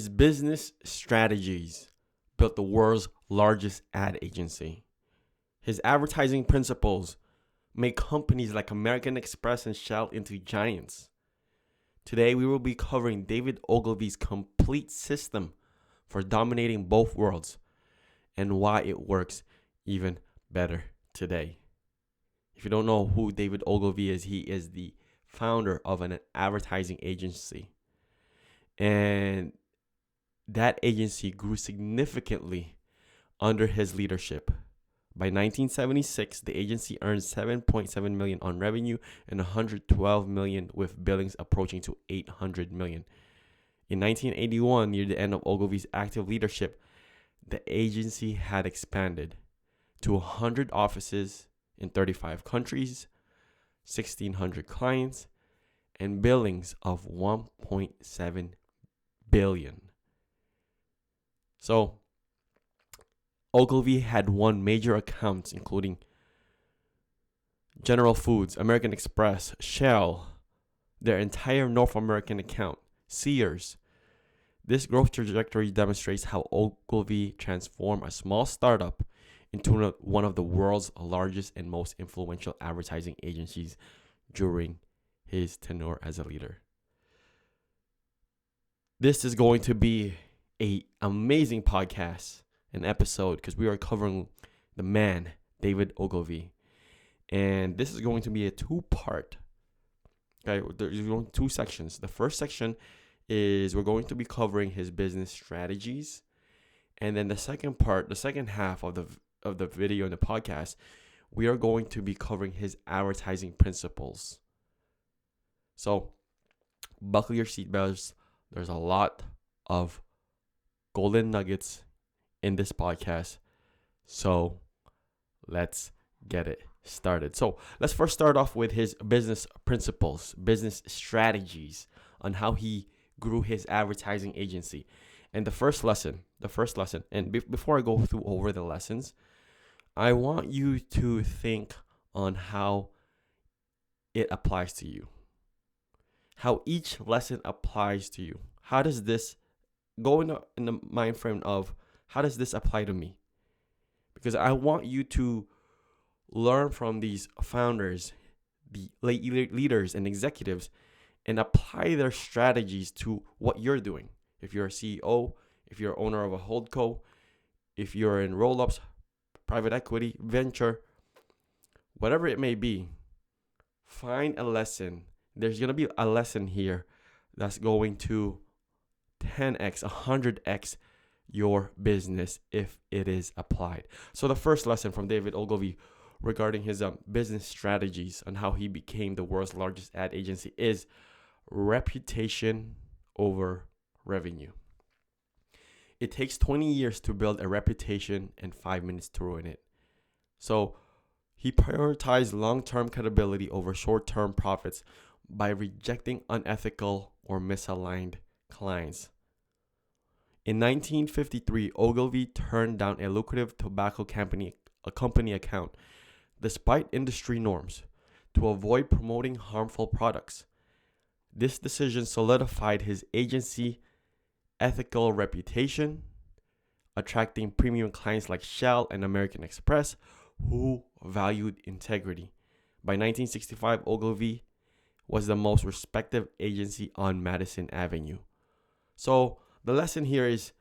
His business strategies built the world's largest ad agency. His advertising principles make companies like American Express and Shell into giants. Today, we will be covering David Ogilvy's complete system for dominating both worlds and why it works even better today. If you don't know who David Ogilvy is, he is the founder of an advertising agency. And that agency grew significantly under his leadership. By 1976, the agency earned $7.7 million on revenue and $112 million with billings approaching to $800 million. In 1981, near the end of Ogilvy's active leadership, the agency had expanded to 100 offices in 35 countries, 1,600 clients, and billings of $1.7 billion. So, Ogilvy had won major accounts including General Foods, American Express, Shell, their entire North American account, Sears. This growth trajectory demonstrates how Ogilvy transformed a small startup into one of the world's largest and most influential advertising agencies during his tenure as a leader. This is going to be an amazing podcast, an episode, because we are covering the man, David Ogilvy. And this is going to be a two-part. Okay, there's going to be two sections. The first section is we're going to be covering his business strategies. And then the second part, the second half of the video and the podcast, we are going to be covering his advertising principles. So buckle your seatbelts. There's a lot of golden nuggets in this podcast. So let's get it started. So let's first start off with his business principles, business strategies on how he grew his advertising agency. And the first lesson, and before I go through over the lessons, I want you to think on how it applies to you. How each lesson applies to you. How does this go in the mind frame of how does this apply to me? Because I want you to learn from these founders, the leaders and executives, and apply their strategies to what you're doing. If you're a CEO, if you're owner of a holdco, if you're in roll-ups, private equity, venture, whatever it may be, find a lesson. There's going to be a lesson here that's going to 10x, 100x your business if it is applied. So the first lesson from David Ogilvy regarding his business strategies and how he became the world's largest ad agency is reputation over revenue. It takes 20 years to build a reputation and 5 minutes to ruin it. So he prioritized long-term credibility over short-term profits by rejecting unethical or misaligned clients. In 1953, Ogilvy turned down a lucrative tobacco company account despite industry norms to avoid promoting harmful products. This decision solidified his agency ethical reputation, attracting premium clients like Shell and American Express who valued integrity. By 1965, Ogilvy was the most respected agency on Madison Avenue. So the lesson here is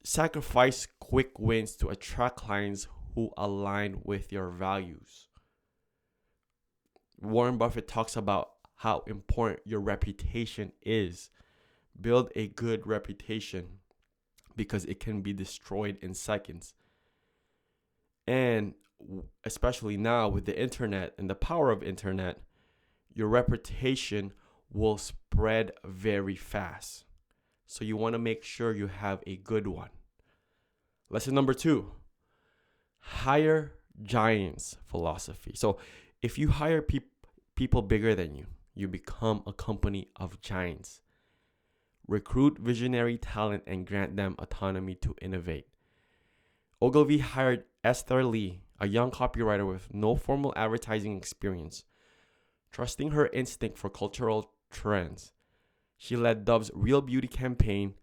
sacrifice quick wins to attract clients who align with your values. Warren Buffett talks about how important your reputation is. Build a good reputation because it can be destroyed in seconds. And especially now with the internet and the power of internet, your reputation will spread very fast. So you want to make sure you have a good one. Lesson number 2, hire giants philosophy. So if you hire people bigger than you, you become a company of giants. Recruit visionary talent and grant them autonomy to innovate. Ogilvy hired Esther Lee, a young copywriter with no formal advertising experience. Trusting her instinct for cultural trends, she led Dove's Real Beauty campaign,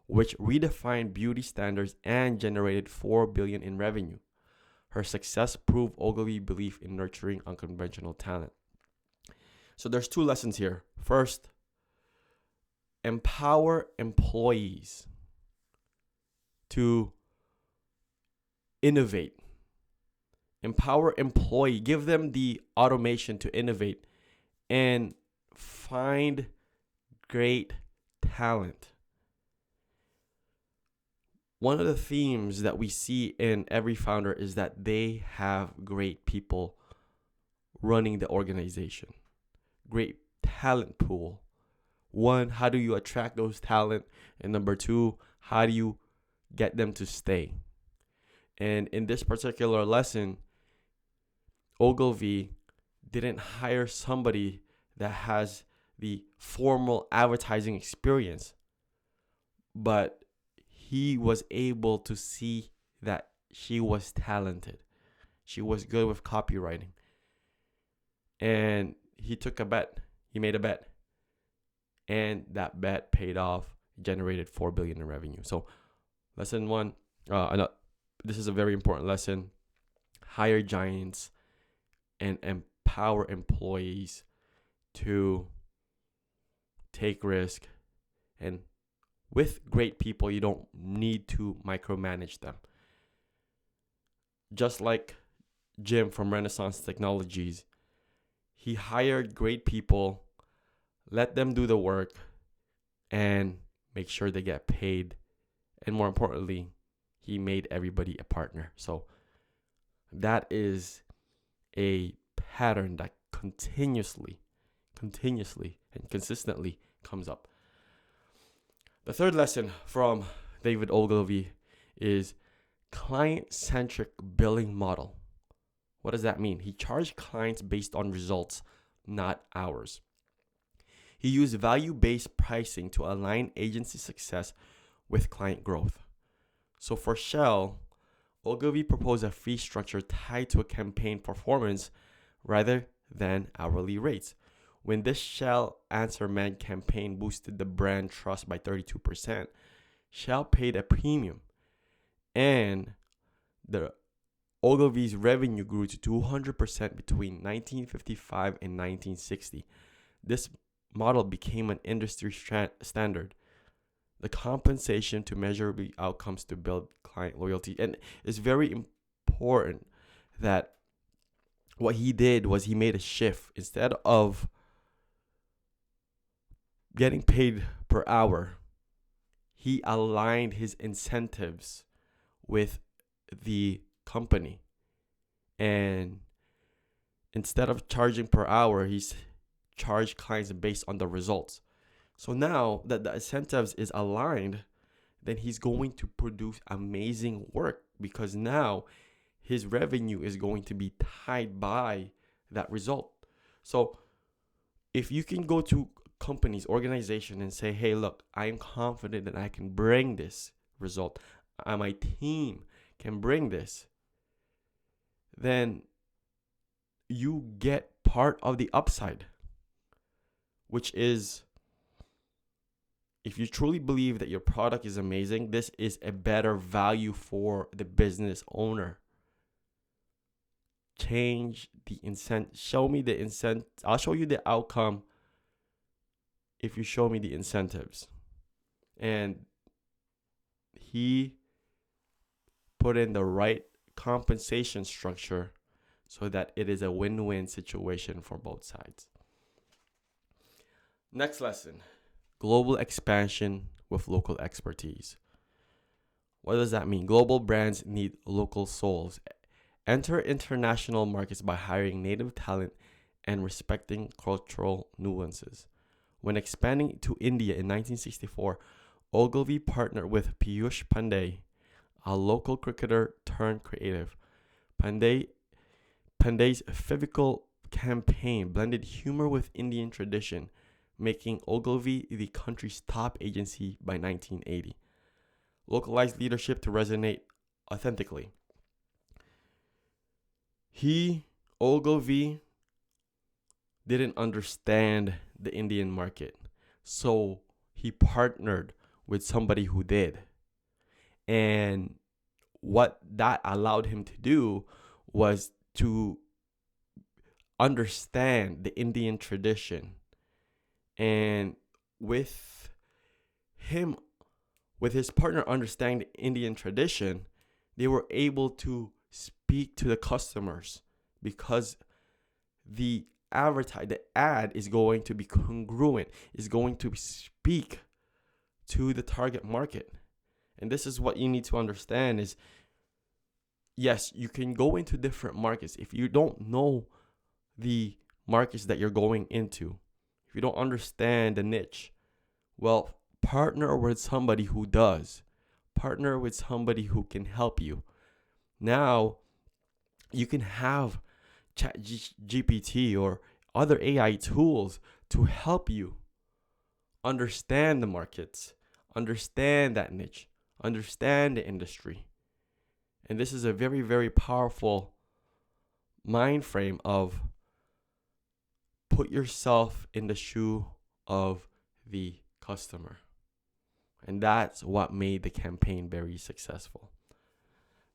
which redefined beauty standards and generated $4 billion in revenue. Her success proved Ogilvy's belief in nurturing unconventional talent. So there's two lessons here. First, empower employees to innovate. Empower employee, give them the automation to innovate and find great talent. One of the themes that we see in every founder is that they have great people running the organization, great talent pool. One, how do you attract those talent? And number two, how do you get them to stay? And in this particular lesson, Ogilvy didn't hire somebody that has the formal advertising experience, but he was able to see that she was talented. She was good with copywriting. And he took a bet. He made a bet. And that bet paid off, generated $4 billion in revenue. So lesson one, this is a very important lesson. Hire giants and empower employees to take risk. And with great people, you don't need to micromanage them. Just like Jim from Renaissance Technologies, he hired great people, let them do the work, and make sure they get paid. And more importantly, he made everybody a partner. So that is a pattern that continuously and consistently comes up. The third lesson from David Ogilvy is client-centric billing model. What does that mean? He charged clients based on results, not hours. He used value-based pricing to align agency success with client growth. So for Shell, Ogilvy proposed a fee structure tied to a campaign performance rather than hourly rates. When this Shell Answer Man campaign boosted the brand trust by 32%, Shell paid a premium, and the Ogilvy's revenue grew to 200% between 1955 and 1960. This model became an industry standard. The compensation to measure the outcomes to build client loyalty. And it's very important that what he did was he made a shift. Instead of getting paid per hour, he aligned his incentives with the company. And instead of charging per hour, he's charged clients based on the results. So now that the incentives is aligned, then he's going to produce amazing work, because now his revenue is going to be tied by that result. So if you can go to companies, organization, and say, hey, look, I'm confident that I can bring this result, my team can bring this, then you get part of the upside, which is, if you truly believe that your product is amazing, this is a better value for the business owner. Change the incentive. Show me the incentive. I'll show you the outcome if you show me the incentives. And he put in the right compensation structure so that it is a win-win situation for both sides. Next lesson, global expansion with local expertise. What does that mean? Global brands need local souls. Enter international markets by hiring native talent and respecting cultural nuances. When expanding to India in 1964, Ogilvy partnered with Piyush Pandey, a local cricketer turned creative. Pandey's Fivical campaign blended humor with Indian tradition, making Ogilvy the country's top agency by 1980. Localized leadership to resonate authentically. Ogilvy, didn't understand the Indian market, so he partnered with somebody who did. And what that allowed him to do was to understand the Indian tradition. And with him, with his partner understanding the Indian tradition, they were able to speak to the customers, because the ad is going to be congruent, is going to speak to the target market. And this is what you need to understand is, yes, you can go into different markets. If you don't know the markets that you're going into, if you don't understand the niche, well, partner with somebody who does. Partner with somebody who can help you. Now, you can have ChatGPT or other AI tools to help you understand the markets, understand that niche, understand the industry. And this is a very, very powerful mind frame of put yourself in the shoe of the customer. And that's what made the campaign very successful.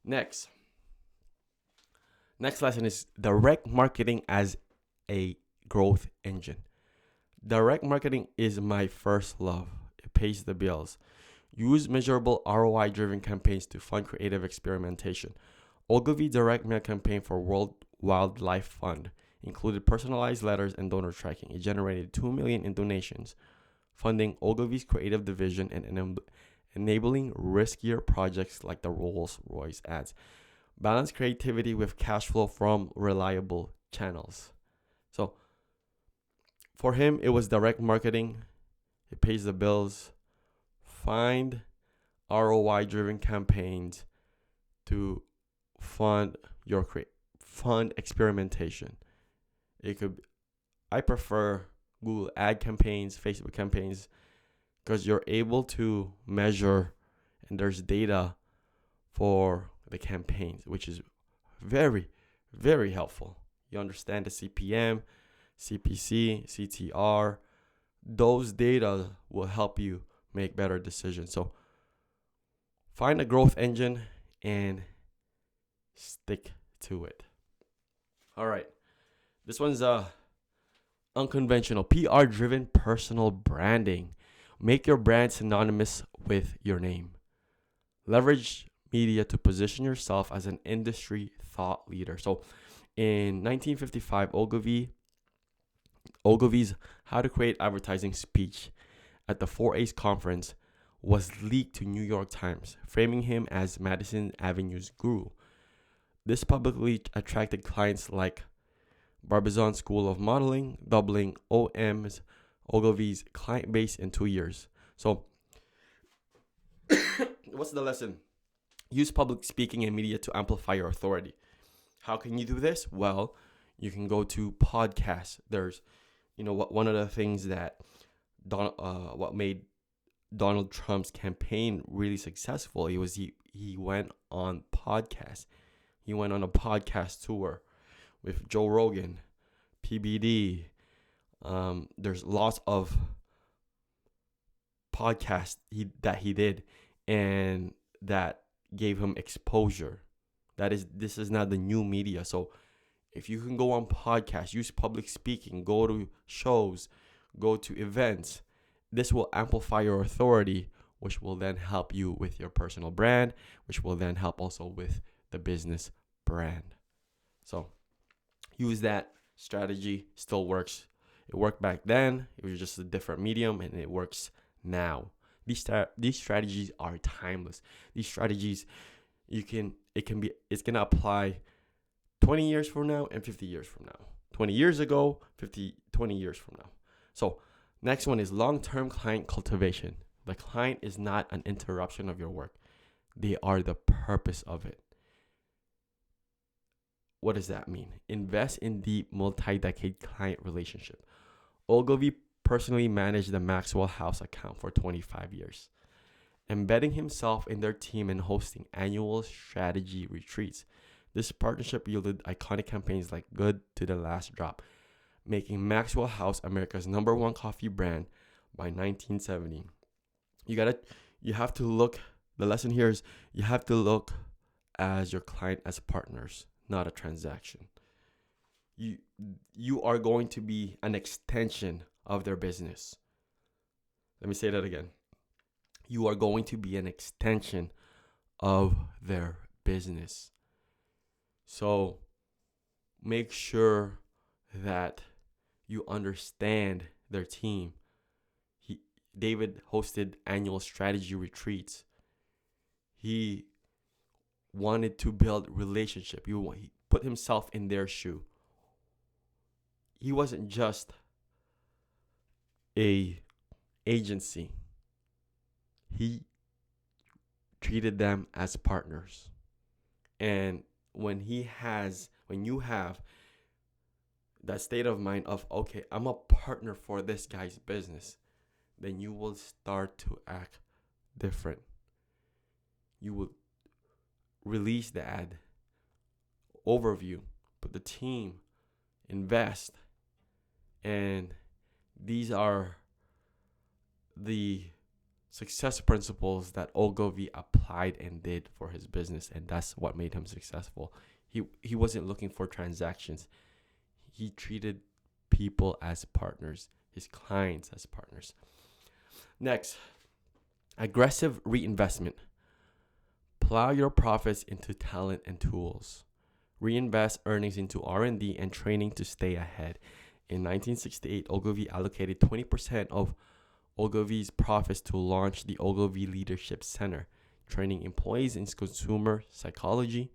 Next lesson is direct marketing as a growth engine. Direct marketing is my first love. It pays the bills. Use measurable ROI-driven campaigns to fund creative experimentation. Ogilvy direct mail campaign for World Wildlife Fund included personalized letters and donor tracking. It generated 2 million in donations, funding Ogilvy's creative division and enabling riskier projects like the Rolls-Royce ads. Balance creativity with cash flow from reliable channels. So for him, it was direct marketing. It pays the bills. Find ROI-driven campaigns to fund your fund experimentation. I prefer Google ad campaigns, Facebook campaigns, because you're able to measure and there's data for the campaigns, which is very, very helpful. You understand the CPM, CPC, CTR. Those data will help you make better decisions. So find a growth engine and stick to it. All right. This one's unconventional, PR-driven personal branding. Make your brand synonymous with your name. Leverage media to position yourself as an industry thought leader. So in 1955, Ogilvy's How to Create Advertising speech at the 4A's conference was leaked to New York Times, framing him as Madison Avenue's guru. This publicly attracted clients like Barbizon School of Modeling, doubling Ogilvy's client base in 2 years. So what's the lesson? Use public speaking and media to amplify your authority. How can you do this? Well, you can go to podcasts. There's, one of the things that what made Donald Trump's campaign really successful, he went on podcasts. He went on a podcast tour with Joe Rogan, PBD. There's lots of podcasts that he did, and that gave him exposure. This is not the new media. So if you can go on podcasts, use public speaking, go to shows, go to events, this will amplify your authority, which will then help you with your personal brand, which will then help also with the business brand. So use that strategy. Still works. It worked back then. It was just a different medium, and it works now. These strategies are timeless. These strategies, it's gonna apply 20 years from now and 50 years from now. 20 years ago, 20 years from now. So next one is long-term client cultivation. The client is not an interruption of your work. They are the purpose of it. What does that mean? Invest in deep multi-decade client relationship. Ogilvy personally managed the Maxwell House account for 25 years, embedding himself in their team and hosting annual strategy retreats. This partnership yielded iconic campaigns like Good to the Last Drop, making Maxwell House America's #1 coffee brand by 1970. You have to look. The lesson here is you have to look as your client as partners, not a transaction. You you are going to be an extension of their business. Let me say that again. You are going to be an extension of their business. So make sure that you understand their team. David hosted annual strategy retreats. He wanted to build relationship. He put himself in their shoe. He wasn't just a agency. He treated them as partners. And when you have that state of mind of, okay, I'm a partner for this guy's business, then you will start to act different. You will release the ad overview, put the team, invest. And these are the success principles that Ogilvy applied and did for his business, and that's what made him successful. He wasn't looking for transactions. He treated people as partners, his clients as partners. Next, aggressive reinvestment. Plow your profits into talent and tools. Reinvest earnings into R&D and training to stay ahead. In 1968, Ogilvy allocated 20% of Ogilvy's profits to launch the Ogilvy Leadership Center, training employees in consumer psychology,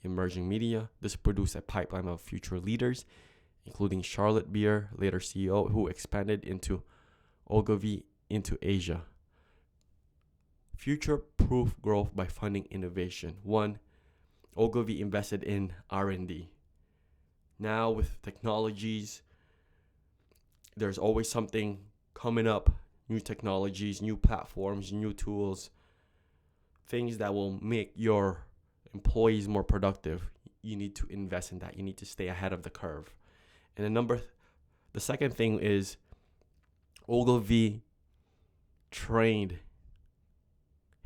emerging media. This produced a pipeline of future leaders, including Charlotte Beer, later CEO, who expanded into Ogilvy into Asia. Future-proof growth by funding innovation. 1. Ogilvy invested in R&D. Now with technologies, there's always something coming up, new technologies, new platforms, new tools, things that will make your employees more productive. You need to invest in that. You need to stay ahead of the curve. And the second thing is Ogilvy trained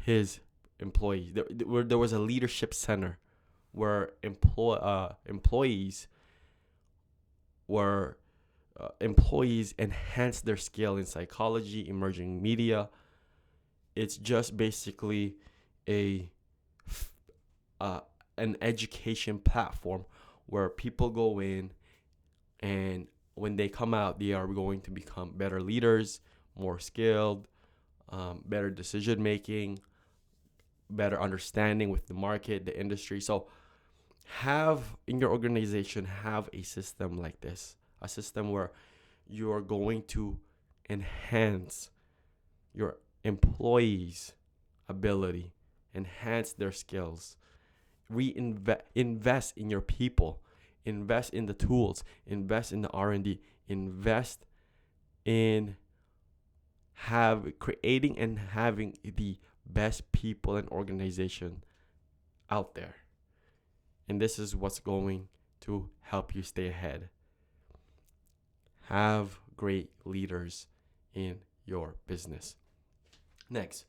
his employees. There was a leadership center where employees enhance their skill in psychology, emerging media. It's just basically an education platform where people go in, and when they come out, they are going to become better leaders, more skilled, better decision making, better understanding with the market, the industry. So have in your organization, have a system like this, a system where you are going to enhance your employees' ability, enhance their skills, invest in your people, invest in the tools, invest in the R&D, invest in creating and having the best people and organization out there. And this is what's going to help you stay ahead. Have great leaders in your business. Next,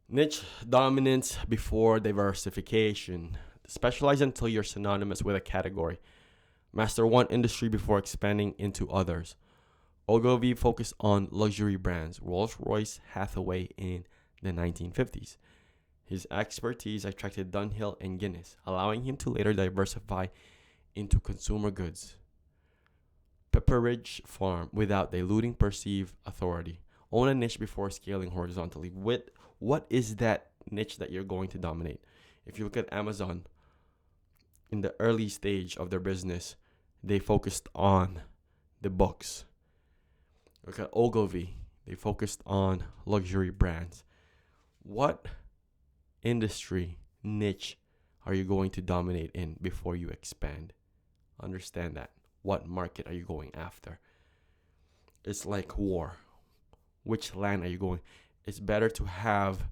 niche dominance before diversification. Specialize until you're synonymous with a category. Master one industry before expanding into others. Ogilvy focused on luxury brands, Rolls-Royce, Hathaway in the 1950s. His expertise attracted Dunhill and Guinness, allowing him to later diversify into consumer goods. Pepperidge Farm without diluting perceived authority. Own a niche before scaling horizontally. What is that niche that you're going to dominate? If you look at Amazon, in the early stage of their business, they focused on the books. Look at Ogilvy, they focused on luxury brands. What industry, niche are you going to dominate in before you expand? Understand that. What market are you going after? It's like war. Which land are you going? It's better to have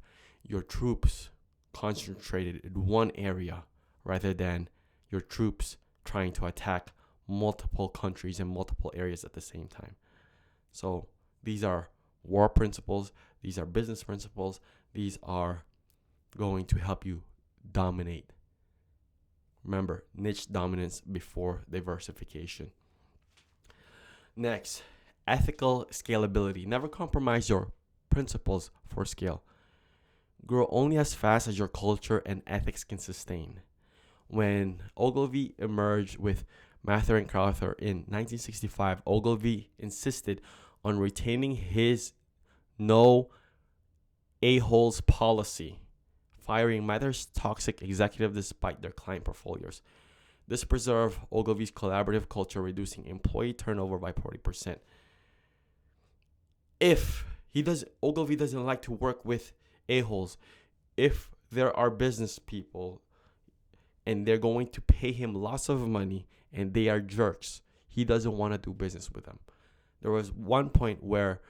your troops concentrated in one area rather than your troops trying to attack multiple countries and multiple areas at the same time. So these are war principles. These are business principles. These are going to help you dominate. Remember, niche dominance before diversification. Next, ethical scalability. Never compromise your principles for scale. Grow only as fast as your culture and ethics can sustain. When Ogilvy emerged with Mather and Crowther in 1965, Ogilvy insisted on retaining his no a-holes policy, firing Mather's toxic executive despite their client portfolios. This preserved Ogilvy's collaborative culture, reducing employee turnover by 40%. Ogilvy doesn't like to work with a-holes. If there are business people and they're going to pay him lots of money and they are jerks, he doesn't want to do business with them. There was one point where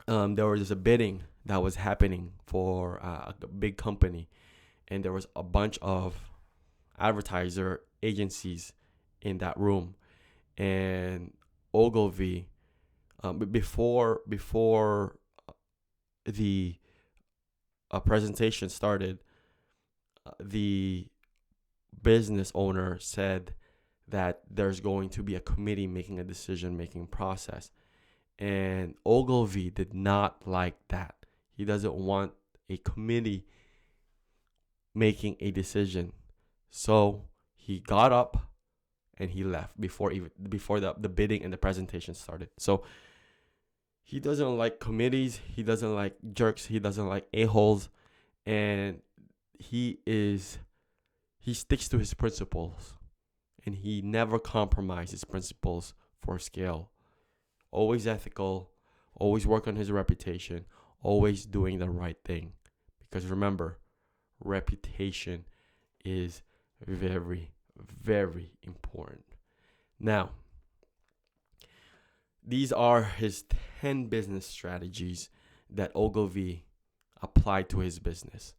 there was a bidding that was happening for a big company, and there was a bunch of advertiser agencies in that room, and Ogilvy, before the presentation started, the business owner said that there's going to be a committee making a decision-making process. And Ogilvy did not like that. He doesn't want a committee making a decision. So he got up and he left before the bidding and the presentation started. So he doesn't like committees. He doesn't like jerks. He doesn't like a-holes. And he sticks to his principles. And he never compromises his principles for scale. Always ethical, always work on his reputation, always doing the right thing. Because remember, reputation is very, very important. Now, these are his 10 business strategies that Ogilvy applied to his business.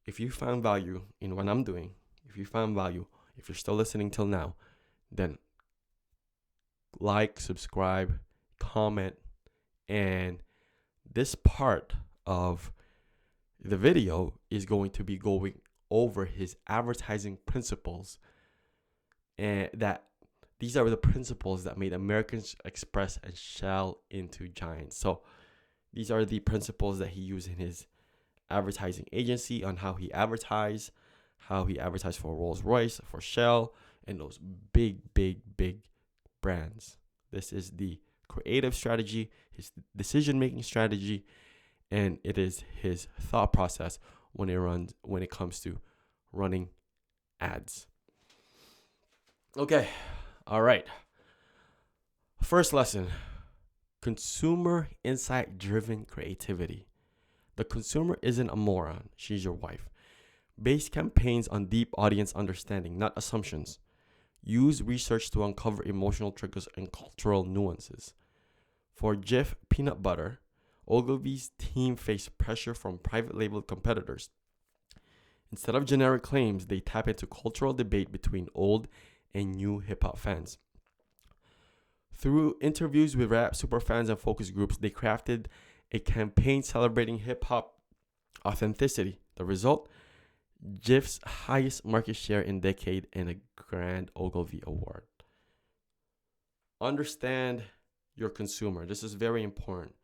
If you found value in what I'm doing, if you're still listening till now, then like, subscribe, comment, and this part of the video is going to be going over his advertising principles, and that these are the principles that made American Express and Shell into giants. So these are the principles that he used in his advertising agency on how he advertised for Rolls-Royce, for Shell, and those big brands. This is the creative strategy, his decision-making strategy, and it is his thought process when it comes to running ads. Okay, all right. First lesson: consumer insight-driven creativity. The consumer isn't a moron; she's your wife. Base campaigns on deep audience understanding, not assumptions. Use research to uncover emotional triggers and cultural nuances. For Jif peanut butter, Ogilvy's team faced pressure from private label competitors. Instead of generic claims, they tap into cultural debate between old and new hip-hop fans. Through interviews with rap superfans and focus groups, they crafted a campaign celebrating hip-hop authenticity. The result? Jif's highest market share in decade and a Grand Ogilvy Award. Understand your consumer. This is very important.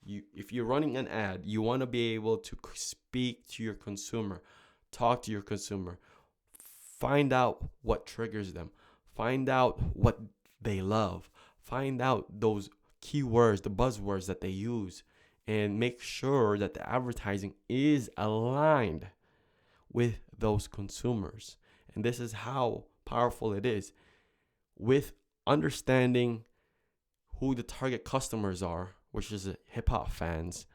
If you're running an ad, you want to be able to speak to your consumer, talk to your consumer, find out what triggers them, find out what they love, find out those keywords, the buzzwords that they use, and make sure that the advertising is aligned with those consumers. And this is how powerful it is. With understanding who the target customers are, which is hip hop fans,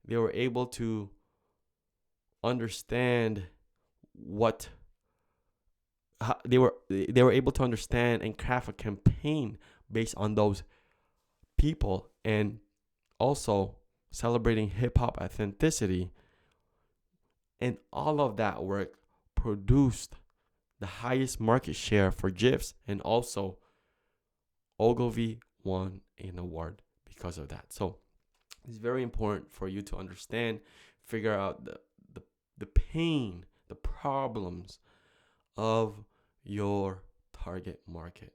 they were able to understand they were able to understand and craft a campaign based on those people, and also celebrating hip hop authenticity. And all of that work produced the highest market share for GIFs, and also Ogilvy won an award because of that. So It's very important for you to understand, figure out the pain, the problems of your target market.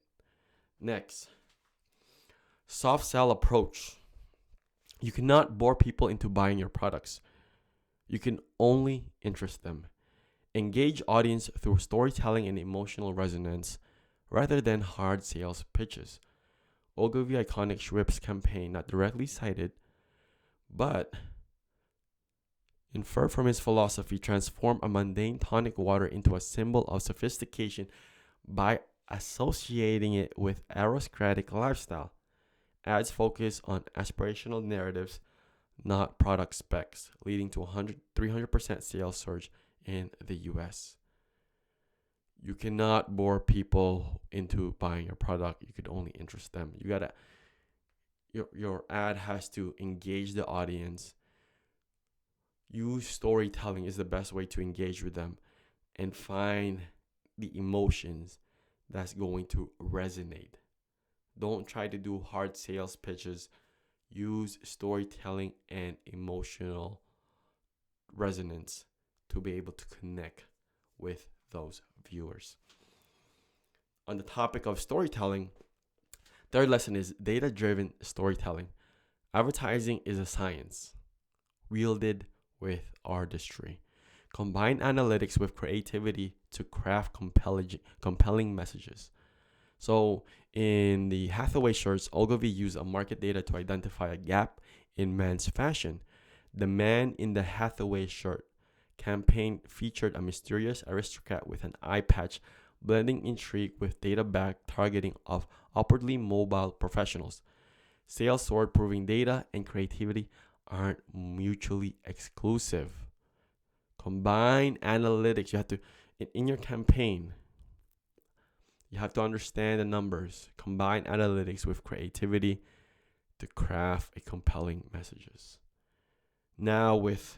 Next, soft sell approach. You cannot bore people into buying your products. You can only interest them. Engage audience through storytelling and emotional resonance rather than hard sales pitches. Ogilvy iconic Schweppes campaign, not directly cited, but infer from his philosophy, transform a mundane tonic water into a symbol of sophistication by associating it with aristocratic lifestyle. Ads focus on aspirational narratives, not product specs, leading to 300% sales surge in the US. You cannot bore people into buying your product. You could only interest them. Your ad has to engage the audience. Use storytelling is the best way to engage with them and find the emotions that's going to resonate. Don't try to do hard sales pitches. Use storytelling and emotional resonance to be able to connect with those viewers. On the topic of storytelling, third lesson is data-driven storytelling. Advertising is a science wielded with artistry. Combine analytics with creativity to craft compelling messages. So in the Hathaway shirts, Ogilvy used a market data to identify a gap in men's fashion. The man in the Hathaway shirt campaign featured a mysterious aristocrat with an eye patch, blending intrigue with data-backed targeting of upwardly mobile professionals. Sales soared, proving data and creativity aren't mutually exclusive. Combine analytics. You have to, in your campaign, you have to understand the numbers. Combine analytics with creativity to craft a compelling messages. Now with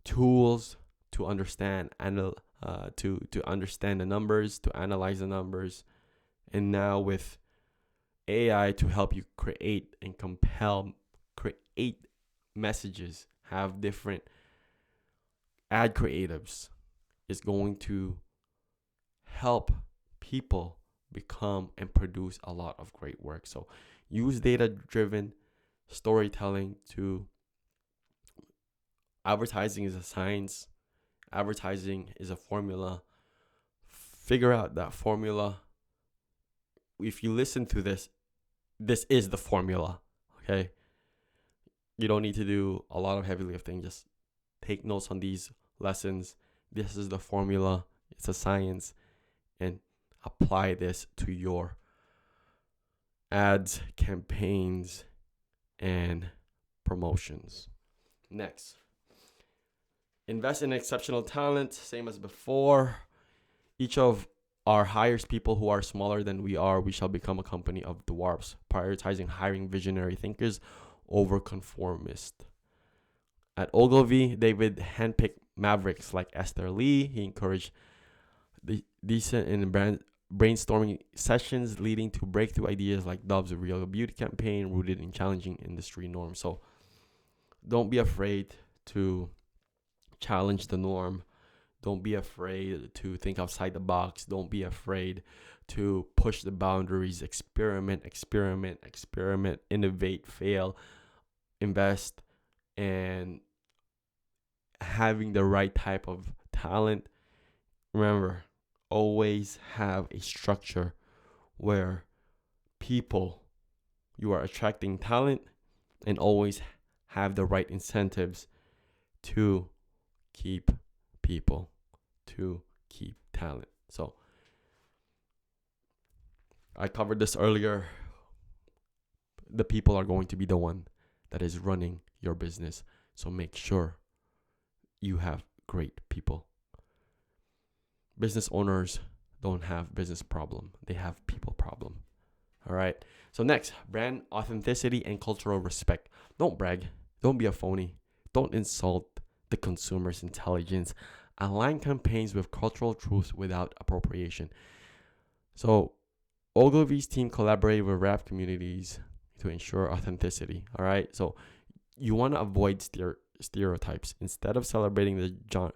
tools to understand to understand the numbers, to analyze the numbers, and now with AI to help you create messages, have different ad creatives, is going to help people become and produce a lot of great work. So use data-driven storytelling to advertising is a science. Advertising is a formula. Figure out that formula. If you listen to this is the formula, okay? You don't need to do a lot of heavy lifting. Just take notes on these lessons. This is the formula. It's a science. And apply this to your ads, campaigns, and promotions. Next, invest in exceptional talent. Same as before. Each of our hires people who are smaller than we are. We shall become a company of dwarfs, prioritizing hiring visionary thinkers over conformists. At Ogilvy, David handpicked mavericks like Esther Lee. He encouraged the decent and brainstorming sessions, leading to breakthrough ideas like Dove's Real Beauty campaign, rooted in challenging industry norms. So don't be afraid to challenge the norm. Don't be afraid to think outside the box. Don't be afraid to push the boundaries. Experiment, innovate, fail, invest, and having the right type of talent. Remember, always have a structure where you are attracting talent, and always have the right incentives to keep people, to keep talent. So I covered this earlier. The people are going to be the one that is running your business. So make sure you have great people. Business owners don't have business problem. They have people problem. All right. So next, brand authenticity and cultural respect. Don't brag. Don't be a phony. Don't insult the consumer's intelligence. Align campaigns with cultural truths without appropriation. So Ogilvy's team collaborated with rap communities to ensure authenticity. All right. So you want to avoid stereotypes. Instead of celebrating the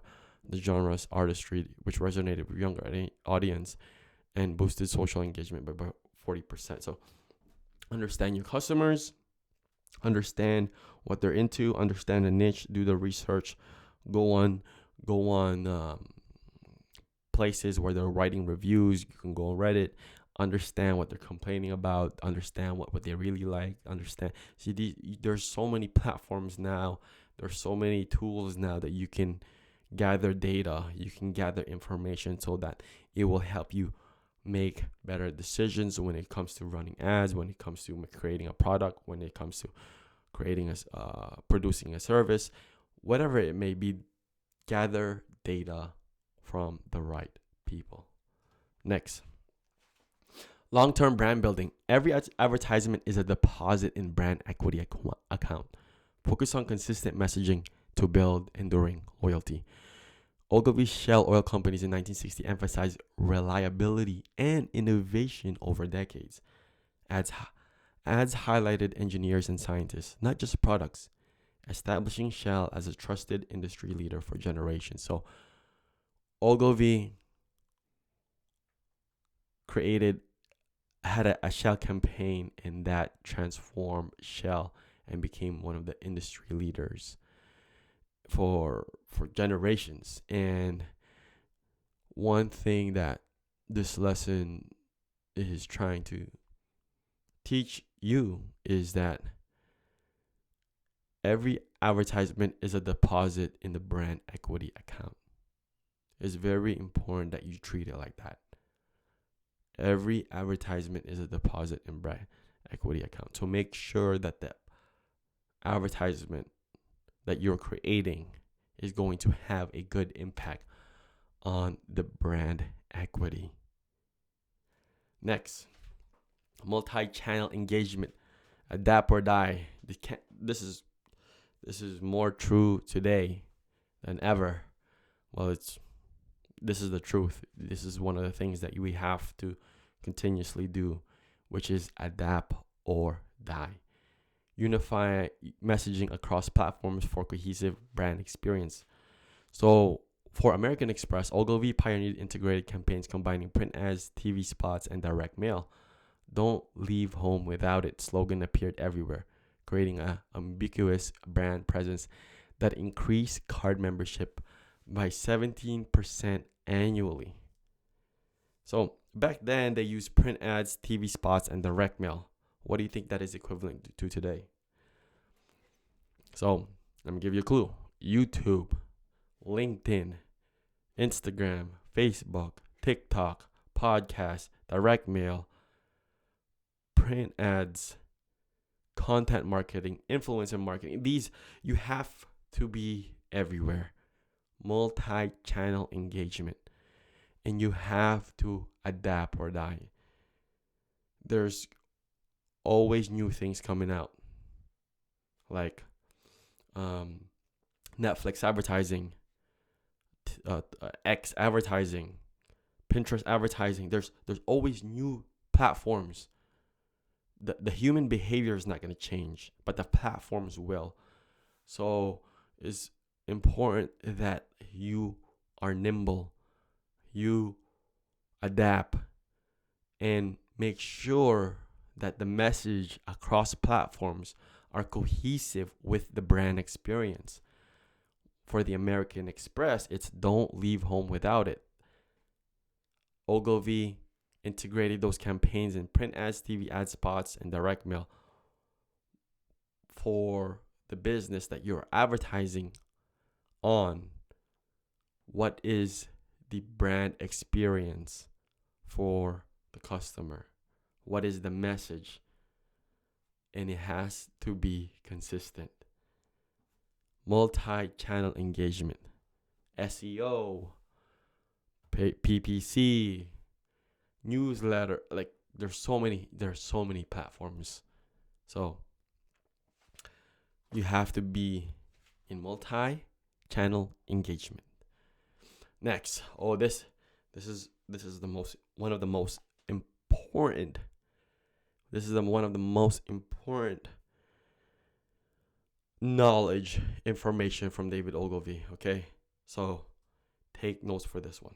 genre's artistry, which resonated with younger audience and boosted social engagement by about 40%. So understand your customers, understand what they're into, understand the niche, do the research, go on places where they're writing reviews. You can go on Reddit, understand what they're complaining about, understand what they really like, understand. See, there's so many platforms now, there's so many tools now that you can gather data, you can gather information so that it will help you make better decisions when it comes to running ads, when it comes to creating a product, when it comes to creating producing a service, whatever it may be. Gather data from the right people. Next, long-term brand building. Every advertisement is a deposit in brand equity account. Focus on consistent messaging to build enduring loyalty. Ogilvy Shell Oil Companies in 1960 emphasized reliability and innovation over decades. Ads highlighted engineers and scientists, not just products, establishing Shell as a trusted industry leader for generations. So Ogilvy had a Shell campaign, and that transformed Shell and became one of the industry leaders for generations. And one thing that this lesson is trying to teach you is that every advertisement is a deposit in the brand equity account. It's very important that you treat it like that. Every advertisement is a deposit in brand equity account. So make sure that the advertisement that you're creating is going to have a good impact on the brand equity. Next, multi-channel engagement. Adapt or die. This is more true today than ever. Well, this is the truth. This is one of the things that we have to continuously do, which is adapt or die. Unify messaging across platforms for cohesive brand experience. So for American Express, Ogilvy pioneered integrated campaigns combining print ads, TV spots, and direct mail. Don't leave home without it slogan appeared everywhere, creating an ambiguous brand presence that increased card membership by 17% annually. So back then, they used print ads, TV spots, and direct mail. What do you think that is equivalent to today? So let me give you a clue. YouTube, LinkedIn, Instagram, Facebook, TikTok, podcast, direct mail, print ads, content marketing, influencer marketing. These, you have to be everywhere. Multi-channel engagement. And you have to adapt or die. There's always new things coming out. Like Netflix advertising, X advertising, Pinterest advertising. There's always new platforms. The human behavior is not going to change, but the platforms will. So it's important that you are nimble, you adapt, and make sure that the message across platforms are cohesive with the brand experience. For the American Express, it's don't leave home without it. Ogilvy integrated those campaigns in print ads, TV ad spots, and direct mail for the business that you're advertising on. What is the brand experience for the customer? What is the message? And it has to be consistent. Multi-channel engagement, SEO, PPC, newsletter. Like there's so many platforms. So you have to be in multi-channel engagement. Next, this is one of the most important. This is one of the most important knowledge, information from David Ogilvy. Okay, so take notes for this one.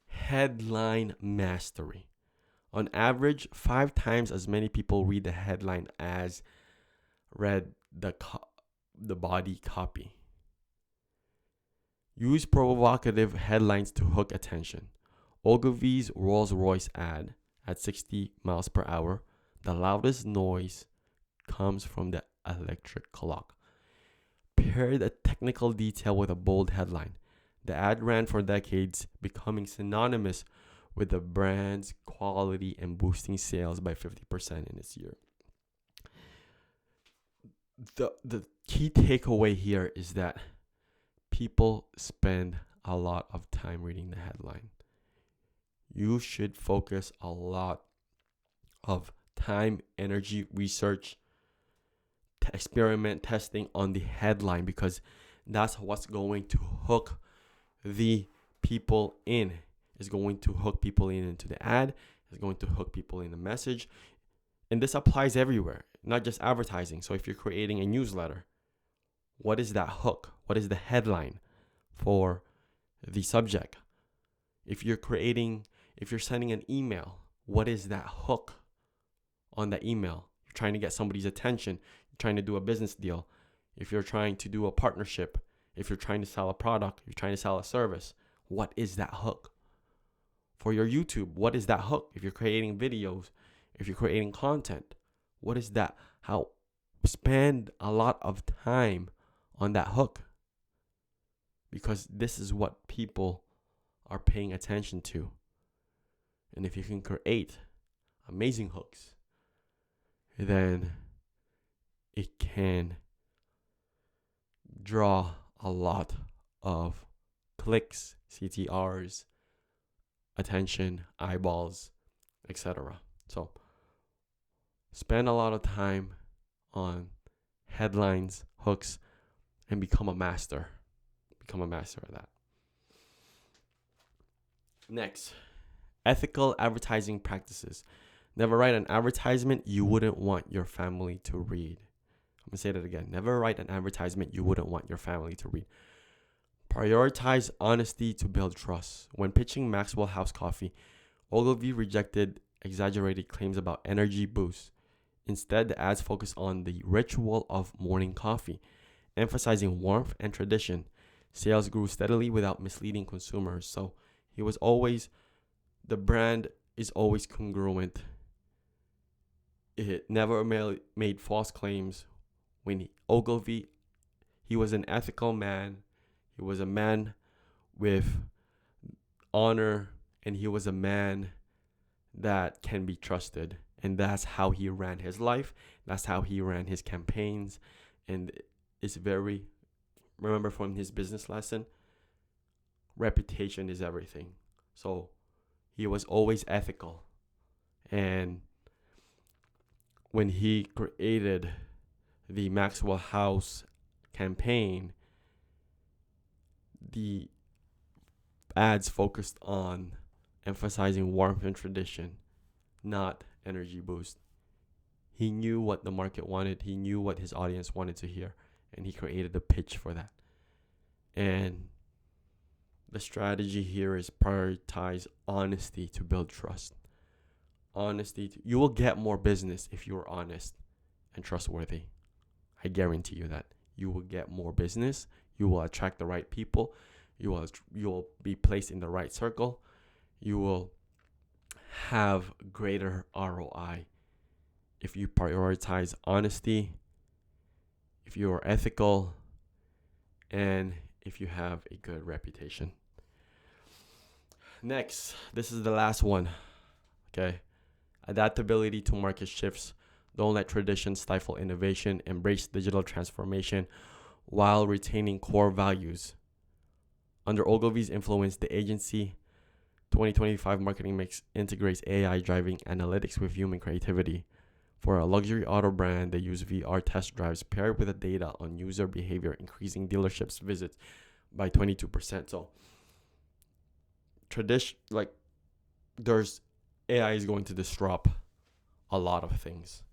Headline mastery. On average, 5 times as many people read the headline as read the body copy. Use provocative headlines to hook attention. Ogilvy's Rolls-Royce ad at 60 miles per hour. The loudest noise comes from the electric clock. Pair the technical detail with a bold headline. The ad ran for decades, becoming synonymous with the brand's quality and boosting sales by 50% in its year. The key takeaway here is that people spend a lot of time reading the headline. You should focus a lot of time, energy, research, experiment, testing on the headline, because that's what's going to hook the people in. It's going to hook people in into the ad. It's going to hook people in the message. And this applies everywhere, not just advertising. So if you're creating a newsletter, what is that hook? What is the headline for the subject? If you're sending an email, what is that hook on that email? You're trying to get somebody's attention. You're trying to do a business deal. If you're trying to do a partnership, if you're trying to sell a product, you're trying to sell a service, what is that hook? For your YouTube, what is that hook? If you're creating videos, if you're creating content, what is that? How spend a lot of time on that hook, because this is what people are paying attention to. And if you can create amazing hooks, then it can draw a lot of clicks, CTRs, attention, eyeballs, etc. So spend a lot of time on headlines, hooks, and become a master. Become a master of that. Next, ethical advertising practices. Never write an advertisement you wouldn't want your family to read. I'm going to say that again. Never write an advertisement you wouldn't want your family to read. Prioritize honesty to build trust. When pitching Maxwell House Coffee, Ogilvy rejected exaggerated claims about energy boosts. Instead, the ads focused on the ritual of morning coffee, emphasizing warmth and tradition. Sales grew steadily without misleading consumers. So the brand is always congruent. It never made false claims. When Ogilvy, he was an ethical man. He was a man with honor, and he was a man that can be trusted. And that's how he ran his life. That's how he ran his campaigns. And it's remember from his business lesson, reputation is everything. So he was always ethical. And when he created the Maxwell House campaign, the ads focused on emphasizing warmth and tradition, not energy boost. He knew what the market wanted. He knew what his audience wanted to hear, and he created a pitch for that. And the strategy here is prioritize honesty to build trust. You will get more business if you are honest and trustworthy. I guarantee you that. You will get more business. You will attract the right people. You will be placed in the right circle. You will have greater ROI if you prioritize honesty, if you are ethical, and if you have a good reputation. Next, this is the last one. Okay. Adaptability to market shifts. Don't let tradition stifle innovation. Embrace digital transformation while retaining core values. Under Ogilvy's influence, the agency 2025 marketing mix integrates AI driving analytics with human creativity. For a luxury auto brand, they use VR test drives paired with the data on user behavior, increasing dealerships visits by 22%. So there's AI is going to disrupt a lot of things.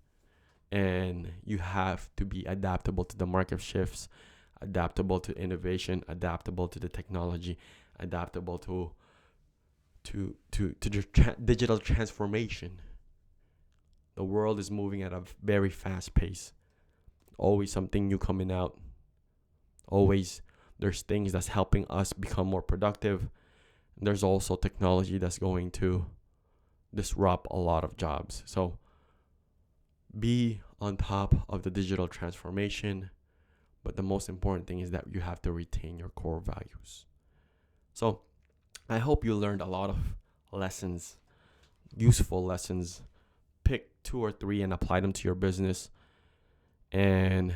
and you have to be adaptable to the market shifts, adaptable to innovation, adaptable to the technology, adaptable to the digital transformation. The world is moving at a very fast pace. Always something new coming out. Always there's things that's helping us become more productive. There's also technology that's going to disrupt a lot of jobs. So be on top of the digital transformation, but the most important thing is that you have to retain your core values. So I hope you learned a lot of lessons, useful lessons. Pick 2 or 3 and apply them to your business. And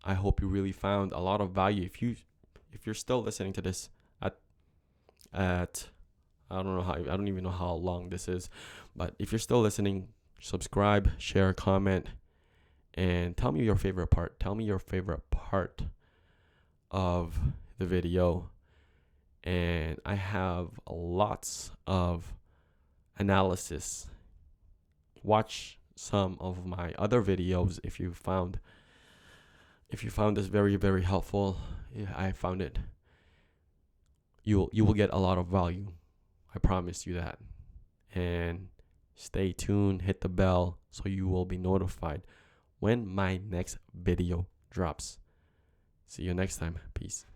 I hope you really found a lot of value. If you're still listening to this at I don't even know how long this is, but if you're still listening, subscribe, share, comment, and tell me your favorite part. Tell me your favorite part of the video. And I have lots of analysis. Watch some of my other videos if you found this very, very helpful. I found it. You will get a lot of value. I promise you that. And stay tuned, hit the bell so you will be notified when my next video drops. See you next time. Peace.